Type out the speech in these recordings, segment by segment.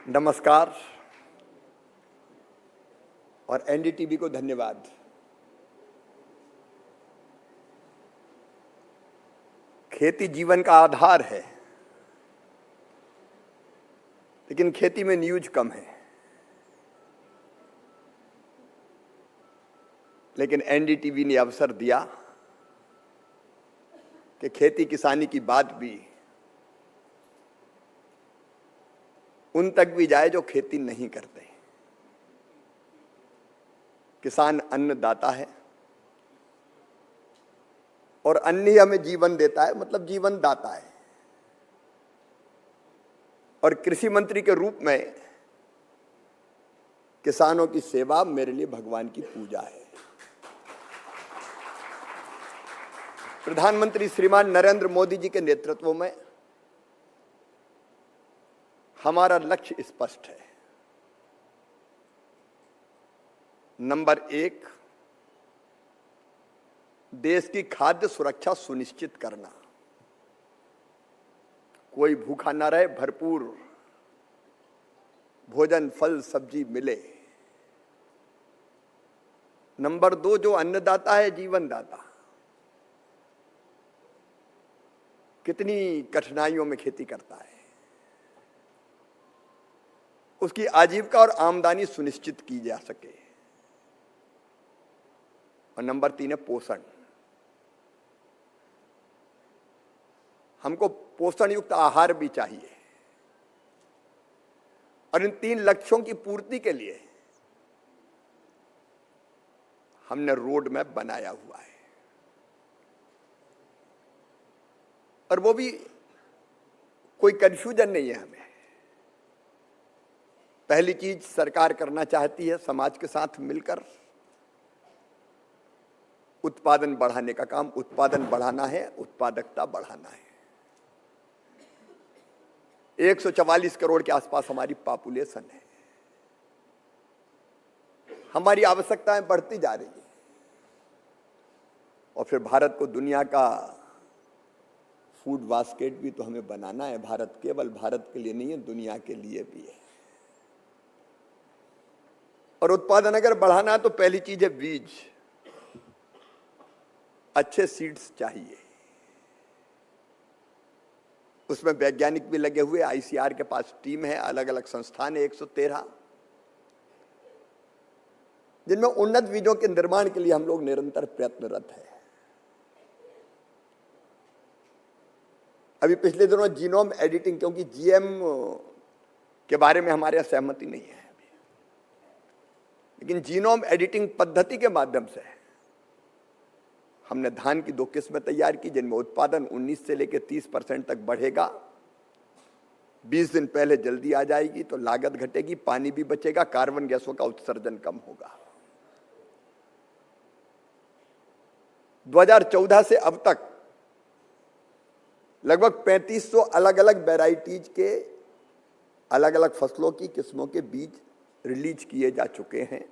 नमस्कार और एनडीटीवी को धन्यवाद। खेती जीवन का आधार है, लेकिन खेती में न्यूज कम है। लेकिन एनडीटीवी ने अवसर दिया कि खेती किसानी की बात भी उन तक भी जाए जो खेती नहीं करते। किसान अन्नदाता है और अन्न ही हमें जीवन देता है, मतलब जीवन दाता है। और कृषि मंत्री के रूप में किसानों की सेवा मेरे लिए भगवान की पूजा है। प्रधानमंत्री श्रीमान नरेंद्र मोदी जी के नेतृत्व में हमारा लक्ष्य स्पष्ट है। नंबर 1, देश की खाद्य सुरक्षा सुनिश्चित करना। कोई भूखा ना रहे, भरपूर भोजन फल सब्जी मिले। नंबर 2, जो अन्नदाता है जीवनदाता। कितनी कठिनाइयों में खेती करता है, उसकी आजीविका और आमदनी सुनिश्चित की जा सके। और नंबर 3 है पोषण। हमको पोषण युक्त आहार भी चाहिए। और इन 3 लक्ष्यों की पूर्ति के लिए हमने रोड मैप बनाया हुआ है। और वो भी कोई कंफ्यूजन नहीं है हमें। पहली चीज सरकार करना चाहती है समाज के साथ मिलकर उत्पादन बढ़ाने का काम। उत्पादन बढ़ाना है, उत्पादकता बढ़ाना है। 144 करोड़ के आसपास हमारी पॉपुलेशन है। हमारी आवश्यकताएं बढ़ती जा रही है। और फिर भारत को दुनिया का फूड बास्केट भी तो हमें बनाना है। भारत केवल भारत के लिए नहीं है, दुनिया के लिए भी है। और उत्पादन अगर बढ़ाना है तो पहली चीज है बीज। अच्छे सीड्स चाहिए। उसमें वैज्ञानिक भी लगे हुए। आईसीआर के पास टीम है, अलग अलग संस्थान है 113, जिनमें उन्नत बीजों के निर्माण के लिए हम लोग निरंतर प्रयत्नरत है। अभी पिछले दिनों जीनोम एडिटिंग, क्योंकि जीएम के बारे में हमारे यहां सहमति नहीं है अभी, लेकिन जीनोम एडिटिंग पद्धति के माध्यम से हमने धान की 2 किस्में तैयार की, जिनमें उत्पादन 19 से लेकर 30% तक बढ़ेगा। 20 दिन पहले जल्दी आ जाएगी तो लागत घटेगी, पानी भी बचेगा, कार्बन गैसों का उत्सर्जन कम होगा। 2014 से अब तक लगभग 3500 अलग अलग वैरायटीज के अलग अलग फसलों की किस्मों के बीज रिलीज किए जा चुके हैं।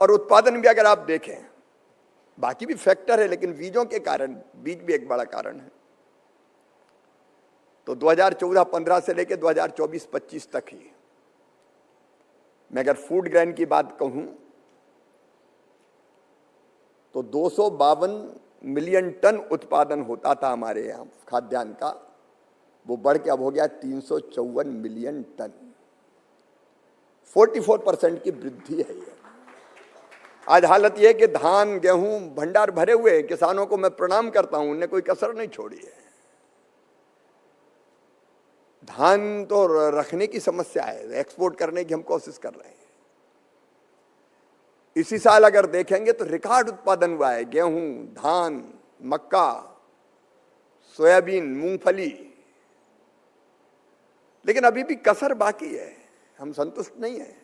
और उत्पादन भी अगर आप देखें, बाकी भी फैक्टर है, लेकिन बीजों के कारण, बीज भी एक बड़ा कारण है। तो 2014-15 से लेकर 2024-25 तक ही मैं अगर फूड ग्रेन की बात कहूं तो 252 मिलियन टन उत्पादन होता था हमारे यहां खाद्यान्न का। वो बढ़ के अब हो गया 354 मिलियन टन। 44% की वृद्धि है ये। आज हालत यह है कि धान गेहूं भंडार भरे हुए हैं। किसानों को मैं प्रणाम करता हूं, उन्हें कोई कसर नहीं छोड़ी है। धान तो रखने की समस्या है, एक्सपोर्ट करने की हम कोशिश कर रहे हैं। इसी साल अगर देखेंगे तो रिकॉर्ड उत्पादन हुआ है। गेहूं, धान, मक्का, सोयाबीन, मूंगफली। लेकिन अभी भी कसर बाकी है, हम संतुष्ट नहीं है।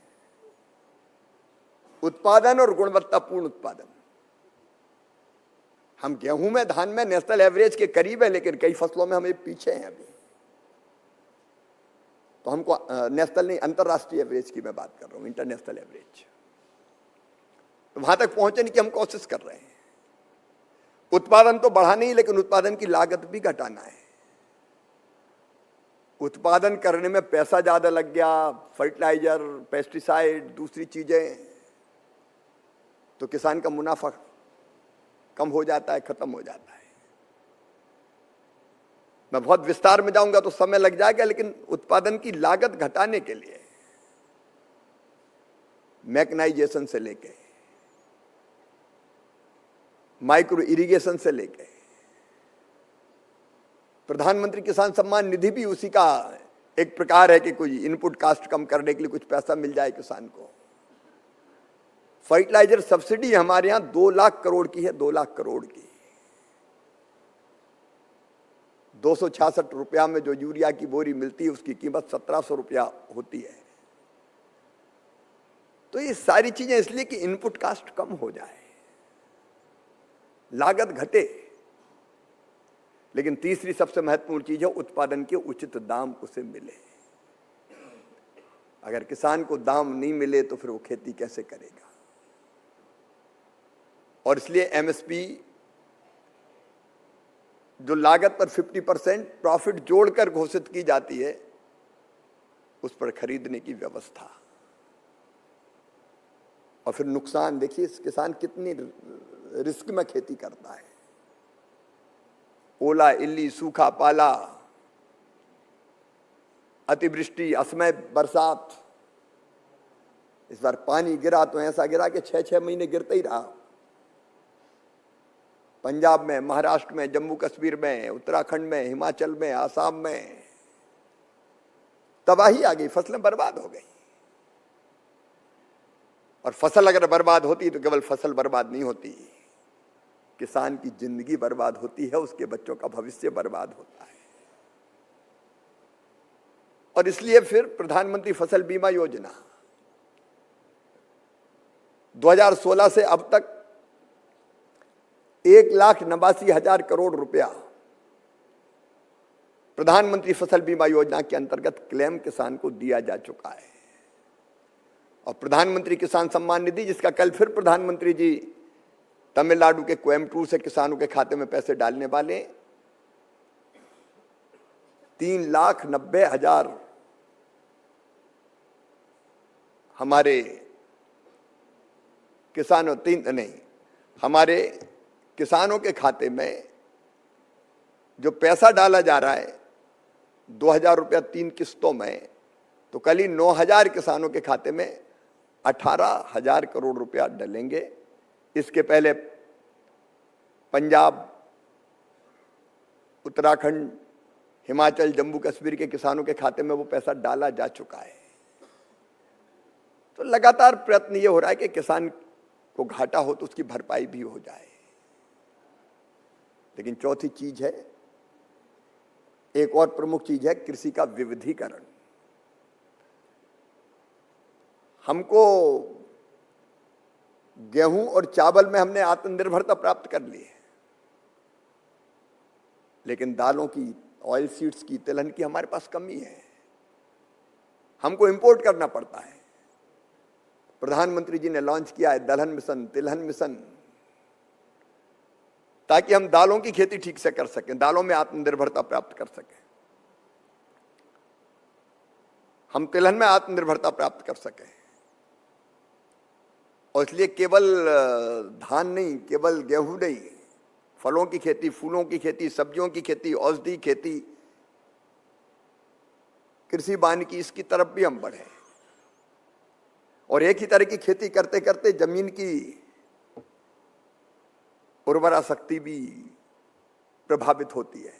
उत्पादन और गुणवत्तापूर्ण उत्पादन। हम गेहूं में, धान में नेशनल एवरेज के करीब है, लेकिन कई फसलों में हमें पीछे हैं अभी। तो हमको नेशनल नहीं, अंतरराष्ट्रीय एवरेज की मैं बात कर रहा हूं, इंटरनेशनल एवरेज। तो वहां तक पहुंचने की हम कोशिश कर रहे हैं। उत्पादन तो बढ़ाना ही, लेकिन उत्पादन की लागत भी घटाना है। उत्पादन करने में पैसा ज्यादा लग गया, फर्टिलाइजर, पेस्टिसाइड, दूसरी चीजें, तो किसान का मुनाफा कम हो जाता है, खत्म हो जाता है। मैं बहुत विस्तार में जाऊंगा तो समय लग जाएगा, लेकिन उत्पादन की लागत घटाने के लिए मैकेनाइजेशन से लेके, माइक्रो इरिगेशन से लेके, प्रधानमंत्री किसान सम्मान निधि भी उसी का एक प्रकार है कि कोई इनपुट कास्ट कम करने के लिए कुछ पैसा मिल जाए किसान को। फर्टिलाइजर सब्सिडी हमारे यहां 2 लाख करोड़ की है, 2 लाख करोड़ की। 266 रुपया में जो यूरिया की बोरी मिलती है उसकी कीमत 1700 रुपया होती है। तो ये सारी चीजें इसलिए कि इनपुट कास्ट कम हो जाए, लागत घटे। लेकिन तीसरी सबसे महत्वपूर्ण चीज है उत्पादन के उचित दाम उसे मिले। अगर किसान को दाम नहीं मिले तो फिर वो खेती कैसे करेगा। और इसलिए एमएसपी जो लागत पर 50% प्रॉफिट जोड़कर घोषित की जाती है, उस पर खरीदने की व्यवस्था। और फिर नुकसान देखिए, किसान कितनी रिस्क में खेती करता है। ओला, इल्ली, सूखा, पाला, अतिवृष्टि, असमय बरसात। इस बार पानी गिरा तो ऐसा गिरा कि 6-6 महीने गिरता ही रहा। पंजाब में, महाराष्ट्र में, जम्मू कश्मीर में, उत्तराखंड में, हिमाचल में, आसाम में तबाही आ गई, फसलें बर्बाद हो गई। और फसल अगर बर्बाद होती तो केवल फसल बर्बाद नहीं होती, किसान की जिंदगी बर्बाद होती है, उसके बच्चों का भविष्य बर्बाद होता है। और इसलिए फिर प्रधानमंत्री फसल बीमा योजना 2016 से अब तक 1,89,000 करोड़ रुपया प्रधानमंत्री फसल बीमा योजना के अंतर्गत क्लेम किसान को दिया जा चुका है। और प्रधानमंत्री किसान सम्मान निधि, जिसका कल फिर प्रधानमंत्री जी तमिलनाडु के कोयम्बटूर से किसानों के खाते में पैसे डालने वाले, 3,90,000 हमारे किसानों हमारे किसानों के खाते में जो पैसा डाला जा रहा है 2,000 रुपया 3 किस्तों में, तो कल ही 9,000 किसानों के खाते में 18,000 करोड़ रुपया डलेंगे। इसके पहले पंजाब, उत्तराखंड, हिमाचल, जम्मू कश्मीर के किसानों के खाते में वो पैसा डाला जा चुका है। तो लगातार प्रयत्न ये हो रहा है कि किसान को घाटा हो तो उसकी भरपाई भी हो जाए। लेकिन चौथी चीज है, एक और प्रमुख चीज है, कृषि का विविधीकरण। हमको गेहूं और चावल में हमने आत्मनिर्भरता प्राप्त कर ली है, लेकिन दालों की, ऑयल सीड्स की, तिलहन की हमारे पास कमी है, हमको इंपोर्ट करना पड़ता है। प्रधानमंत्री जी ने लॉन्च किया है दलहन मिशन, तिलहन मिशन, ताकि हम दालों की खेती ठीक से कर सकें, दालों में आत्मनिर्भरता प्राप्त कर सकें, हम तिलहन में आत्मनिर्भरता प्राप्त कर सकें। और इसलिए केवल धान नहीं, केवल गेहूं नहीं, फलों की खेती, फूलों की खेती, सब्जियों की खेती, औषधि खेती, कृषि वानिकी, इसकी तरफ भी हम बढ़े। और एक ही तरह की खेती करते करते जमीन की उर्वरा शक्ति भी प्रभावित होती है।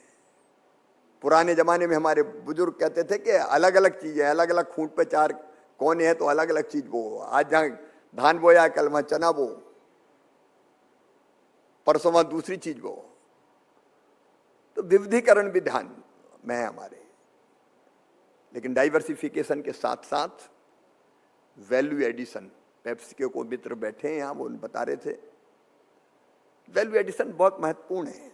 पुराने जमाने में हमारे बुजुर्ग कहते थे कि अलग अलग चीजें, अलग अलग खूंट पे 4 कोने हैं तो अलग अलग चीज बो। आज जहां धान बोया, कल वहां चना बो, परसों वहां दूसरी चीज बो। तो विविधीकरण भी ध्यान में है हमारे। लेकिन डाइवर्सिफिकेशन के साथ साथ वैल्यू एडिशन, पेप्सी के को मित्र बैठे हैं यहां, वो बता रहे थे, वैल्यू एडिशन बहुत महत्वपूर्ण है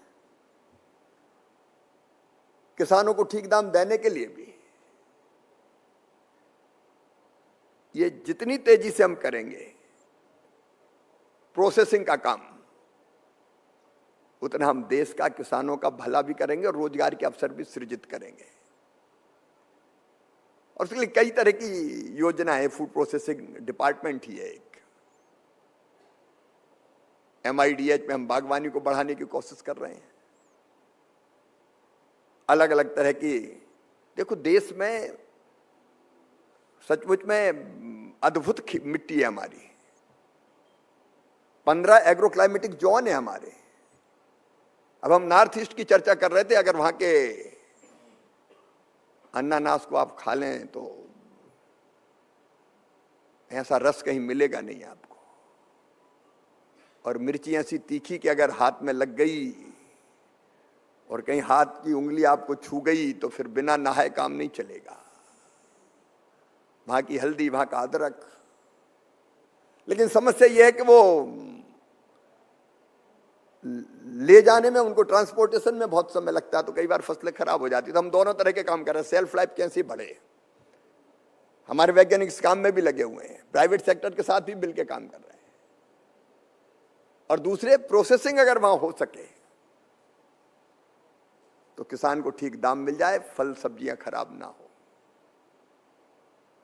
किसानों को ठीक दाम देने के लिए भी। ये जितनी तेजी से हम करेंगे प्रोसेसिंग का काम, उतना हम देश का, किसानों का भला भी करेंगे और रोजगार के अवसर भी सृजित करेंगे। और उसके लिए कई तरह की योजना है। फूड प्रोसेसिंग डिपार्टमेंट ही है एक। MIDH में हम बागवानी को बढ़ाने की कोशिश कर रहे हैं। अलग अलग तरह की, देखो देश में सचमुच में अद्भुत मिट्टी है हमारी। 15 एग्रो क्लाइमेटिक जोन है हमारे। अब हम नॉर्थ ईस्ट की चर्चा कर रहे थे, अगर वहां के अनानास को आप खा लें तो ऐसा रस कहीं मिलेगा नहीं आपको। और मिर्ची ऐसी तीखी कि अगर हाथ में लग गई और कहीं हाथ की उंगली आपको छू गई तो फिर बिना नहाए काम नहीं चलेगा। वहां की हल्दी, वहां का अदरक। लेकिन समस्या यह है कि वो ले जाने में, उनको ट्रांसपोर्टेशन में बहुत समय लगता है, तो कई बार फसलें खराब हो जाती। तो हम दोनों तरह के काम कर रहे हैं। सेल्फ लाइफ कैसे बढ़े, हमारे वैज्ञानिक इस काम में भी लगे हुए हैं, प्राइवेट सेक्टर के साथ भी मिलकर काम कर रहे हैं। और दूसरे, प्रोसेसिंग अगर वहां हो सके तो किसान को ठीक दाम मिल जाए, फल सब्जियां खराब ना हो।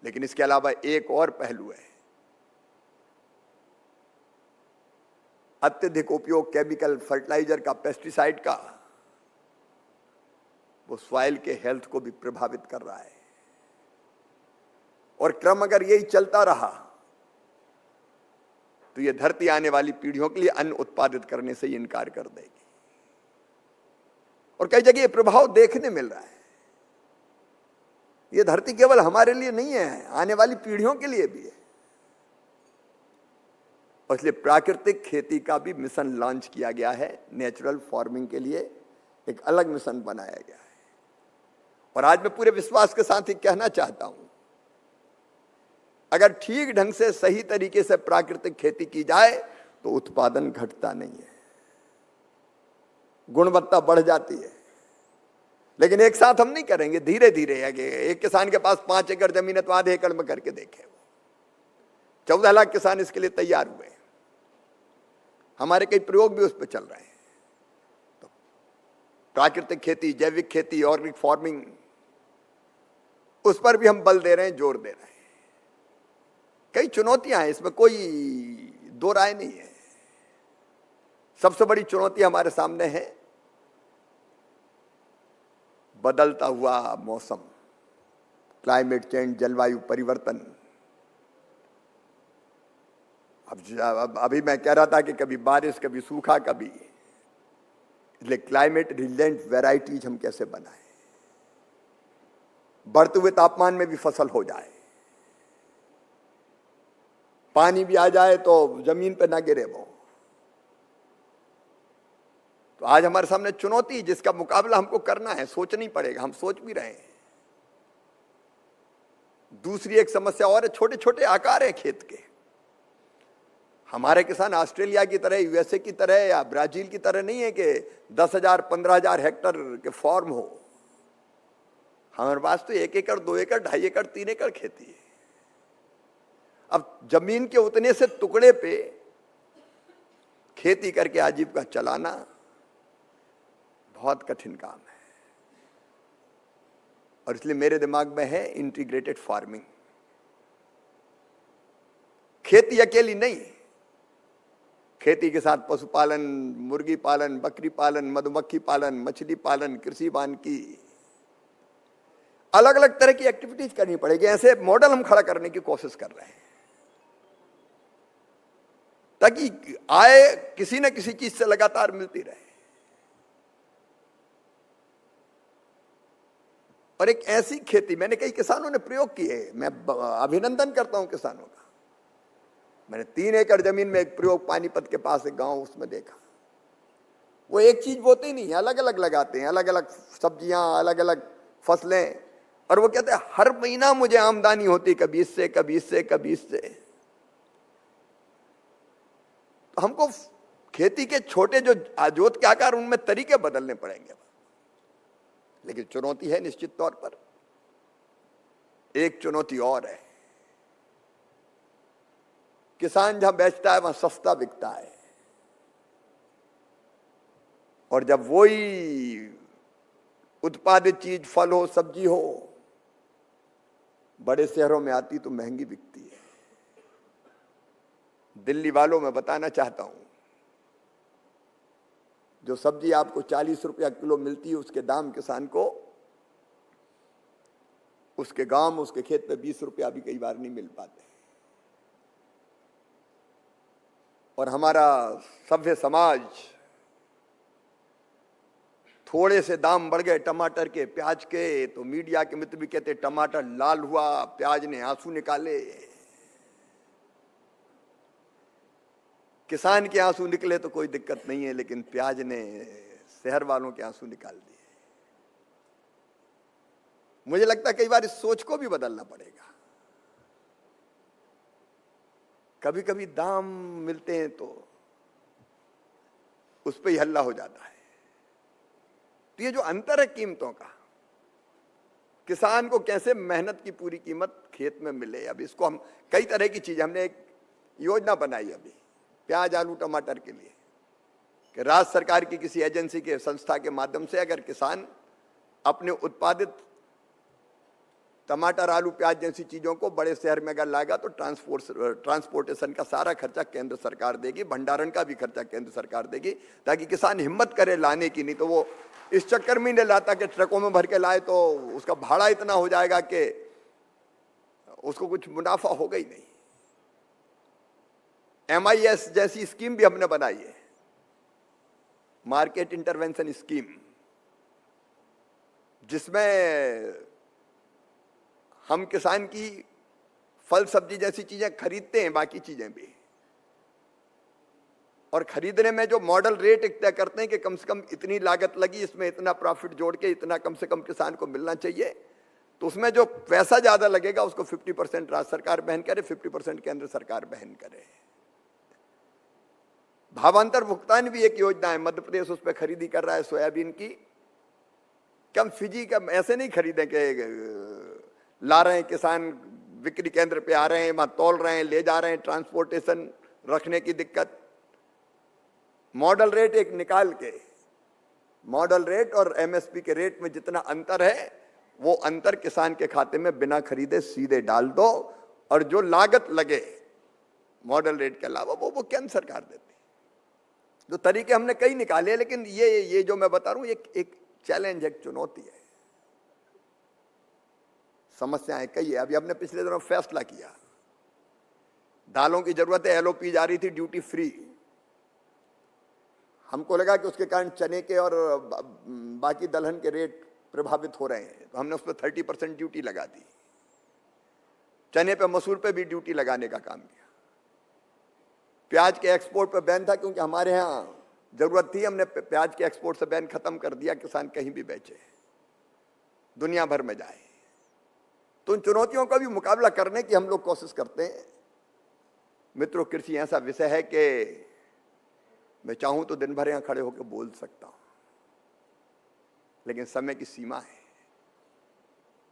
लेकिन इसके अलावा एक और पहलू है, अत्यधिक उपयोग केमिकल फर्टिलाइजर का, पेस्टिसाइड का, वो सॉइल के हेल्थ को भी प्रभावित कर रहा है। और क्रम अगर यही चलता रहा तो ये धरती आने वाली पीढ़ियों के लिए अन्न उत्पादित करने से ही इनकार कर देगी। और कई जगह ये प्रभाव देखने मिल रहा है। ये धरती केवल हमारे लिए नहीं है, आने वाली पीढ़ियों के लिए भी है। और इसलिए प्राकृतिक खेती का भी मिशन लॉन्च किया गया है। नेचुरल फार्मिंग के लिए एक अलग मिशन बनाया गया है। और आज मैं पूरे विश्वास के साथ ही कहना चाहता हूं, अगर ठीक ढंग से, सही तरीके से प्राकृतिक खेती की जाए तो उत्पादन घटता नहीं है, गुणवत्ता बढ़ जाती है। लेकिन एक साथ हम नहीं करेंगे, धीरे धीरे। एक किसान के पास 5 एकड़ जमीन है तो आधे एकड़ में करके देखे। 14 लाख किसान इसके लिए तैयार हुए। हमारे कई प्रयोग भी उस पर चल रहे हैं। तो प्राकृतिक खेती, जैविक खेती, ऑर्गेनिक फार्मिंग, उस पर भी हम बल दे रहे हैं, जोर दे रहे हैं। कई चुनौतियां हैं, इसमें कोई दो राय नहीं है। सबसे बड़ी चुनौती हमारे सामने है बदलता हुआ मौसम, क्लाइमेट चेंज, जलवायु परिवर्तन। अब अभी मैं कह रहा था कि कभी बारिश, कभी सूखा, कभी, इसलिए क्लाइमेट रिजिलेंट वैरायटीज हम कैसे बनाएं, बढ़ते हुए तापमान में भी फसल हो जाए, पानी भी आ जाए तो जमीन पे ना गिरे वो। तो आज हमारे सामने चुनौती, जिसका मुकाबला हमको करना है, सोचना ही पड़ेगा। हम सोच भी रहे हैं। दूसरी एक समस्या और है, छोटे छोटे आकार है खेत के। हमारे किसान ऑस्ट्रेलिया की तरह, USA की तरह या ब्राजील की तरह नहीं है कि 10,000 15,000 हेक्टर के फॉर्म हो। हमारे पास तो 1 एकड़, 2 एकड़, 2.5 एकड़, 3 एकड़ खेती है। अब जमीन के उतने से टुकड़े पे खेती करके आजीविका चलाना बहुत कठिन काम है। और इसलिए मेरे दिमाग में है इंटीग्रेटेड फार्मिंग। खेती अकेली नहीं, खेती के साथ पशुपालन, मुर्गी पालन, बकरी पालन, मधुमक्खी पालन, मछली पालन, कृषि वानिकी, अलग अलग तरह की एक्टिविटीज करनी पड़ेगी। ऐसे मॉडल हम खड़ा करने की कोशिश कर रहे हैं ताकि आय किसी न किसी चीज से लगातार मिलती रहे। और एक ऐसी खेती, मैंने कई किसानों ने प्रयोग किए, मैं अभिनंदन करता हूं किसानों का। मैंने 3 एकड़ जमीन में एक प्रयोग पानीपत के पास एक गांव, उसमें देखा। वो एक चीज बोते ही नहीं, अलग अलग लगाते हैं, अलग अलग सब्जियां, अलग अलग फसलें। और वो कहते हैं हर महीना मुझे आमदनी होती, कभी इससे, कभी इससे, कभी इससे। तो हमको खेती के छोटे जो आजोत के आकार, उनमें तरीके बदलने पड़ेंगे। लेकिन चुनौती है निश्चित तौर पर। एक चुनौती और है, किसान जहां बेचता है वहां सस्ता बिकता है। और जब वही उत्पादित चीज, फल हो, सब्जी हो, बड़े शहरों में आती तो महंगी बिकती है। दिल्ली वालों में बताना चाहता हूं, जो सब्जी आपको 40 रुपया किलो मिलती है, उसके दाम किसान को उसके गांव में उसके खेत पे 20 रुपया भी कई बार नहीं मिल पाते। और हमारा सभ्य समाज, थोड़े से दाम बढ़ गए टमाटर के, प्याज के, तो मीडिया के मित्र भी कहते टमाटर लाल हुआ, प्याज ने आंसू निकाले। किसान के आंसू निकले तो कोई दिक्कत नहीं है, लेकिन प्याज ने शहर वालों के आंसू निकाल दिए। मुझे लगता है कई बार इस सोच को भी बदलना पड़ेगा। कभी कभी दाम मिलते हैं तो उस पर ही हल्ला हो जाता है। तो ये जो अंतर है कीमतों का, किसान को कैसे मेहनत की पूरी कीमत खेत में मिले, अब इसको हम कई तरह की चीजें, हमने एक योजना बनाई अभी प्याज आलू टमाटर के लिए, कि राज्य सरकार की किसी एजेंसी के संस्था के माध्यम से अगर किसान अपने उत्पादित टमाटर आलू प्याज जैसी चीजों को बड़े शहर में अगर लाएगा तो ट्रांसपोर्टेशन का सारा खर्चा केंद्र सरकार देगी, भंडारण का भी खर्चा केंद्र सरकार देगी, ताकि किसान हिम्मत करे लाने की। नहीं तो वो इस चक्कर में नहीं लाता कि ट्रकों में भर के लाए तो उसका भाड़ा इतना हो जाएगा कि उसको कुछ मुनाफा होगा ही नहीं। MIS जैसी स्कीम भी हमने बनाई है, मार्केट इंटरवेंशन स्कीम, जिसमें हम किसान की फल सब्जी जैसी चीजें खरीदते हैं, बाकी चीजें भी, और खरीदने में जो मॉडल रेट तय करते हैं कि कम से कम इतनी लागत लगी, इसमें इतना प्रॉफिट जोड़ के इतना कम से कम किसान को मिलना चाहिए, तो उसमें जो पैसा ज्यादा लगेगा उसको 50% राज्य सरकार वहन करे, 50% केंद्र सरकार वहन करे। भावांतर भुगतान भी एक योजना है, मध्य प्रदेश उस पर खरीदी कर रहा है सोयाबीन की। कम फिजी का ऐसे नहीं खरीदें कि ला रहे हैं किसान, बिक्री केंद्र पे आ रहे हैं, वहां तौल रहे हैं, ले जा रहे हैं, ट्रांसपोर्टेशन रखने की दिक्कत। मॉडल रेट एक निकाल के, मॉडल रेट और MSP के रेट में जितना अंतर है वो अंतर किसान के खाते में बिना खरीदे सीधे डाल दो, और जो लागत लगे मॉडल रेट के अलावा वो केंद्र सरकार देती। जो तरीके हमने कई निकाले, लेकिन ये जो मैं बता रहा हूं एक चैलेंज है, एक चुनौती है, समस्याएं कई है। अभी हमने पिछले दिनों फैसला किया, दालों की जरूरत है, LOP जा रही थी ड्यूटी फ्री, हमको लगा कि उसके कारण चने के और बाकी दलहन के रेट प्रभावित हो रहे हैं, तो हमने उस पर 30% ड्यूटी लगा दी। चने पे मसूर पे भी ड्यूटी लगाने का काम किया। प्याज के एक्सपोर्ट पे बैन था, क्योंकि हमारे यहाँ जरूरत थी, हमने प्याज के एक्सपोर्ट से बैन खत्म कर दिया, किसान कहीं भी बेचे, दुनिया भर में जाए। तो उन चुनौतियों का भी मुकाबला करने की हम लोग कोशिश करते हैं। मित्रों, कृषि ऐसा विषय है कि मैं चाहूं तो दिन भर यहां खड़े होकर बोल सकता हूं, लेकिन समय की सीमा है।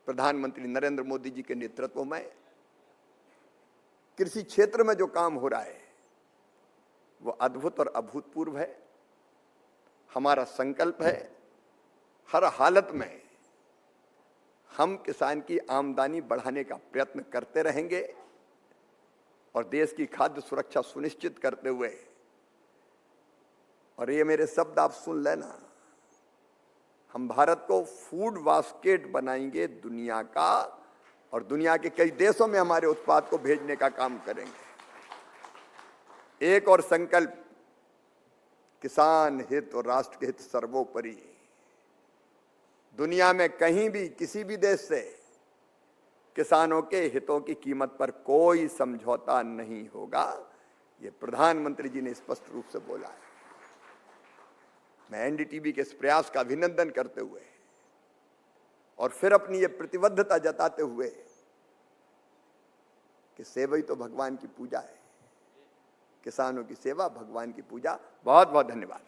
प्रधानमंत्री नरेंद्र मोदी जी के नेतृत्व में कृषि क्षेत्र में जो काम हो रहा है वो अद्भुत और अभूतपूर्व है। हमारा संकल्प है हर हालत में हम किसान की आमदनी बढ़ाने का प्रयत्न करते रहेंगे, और देश की खाद्य सुरक्षा सुनिश्चित करते हुए, और ये मेरे शब्द आप सुन लेना, हम भारत को फूड बास्केट बनाएंगे दुनिया का, और दुनिया के कई देशों में हमारे उत्पाद को भेजने का काम करेंगे। एक और संकल्प, किसान हित और राष्ट्र के हित सर्वोपरि। दुनिया में कहीं भी किसी भी देश से किसानों के हितों की कीमत पर कोई समझौता नहीं होगा, ये प्रधानमंत्री जी ने स्पष्ट रूप से बोला है। मैं NDTV के इस प्रयास का अभिनंदन करते हुए और फिर अपनी ये प्रतिबद्धता जताते हुए कि सेवा ही तो भगवान की पूजा है, किसानों की सेवा भगवान की पूजा। बहुत बहुत धन्यवाद।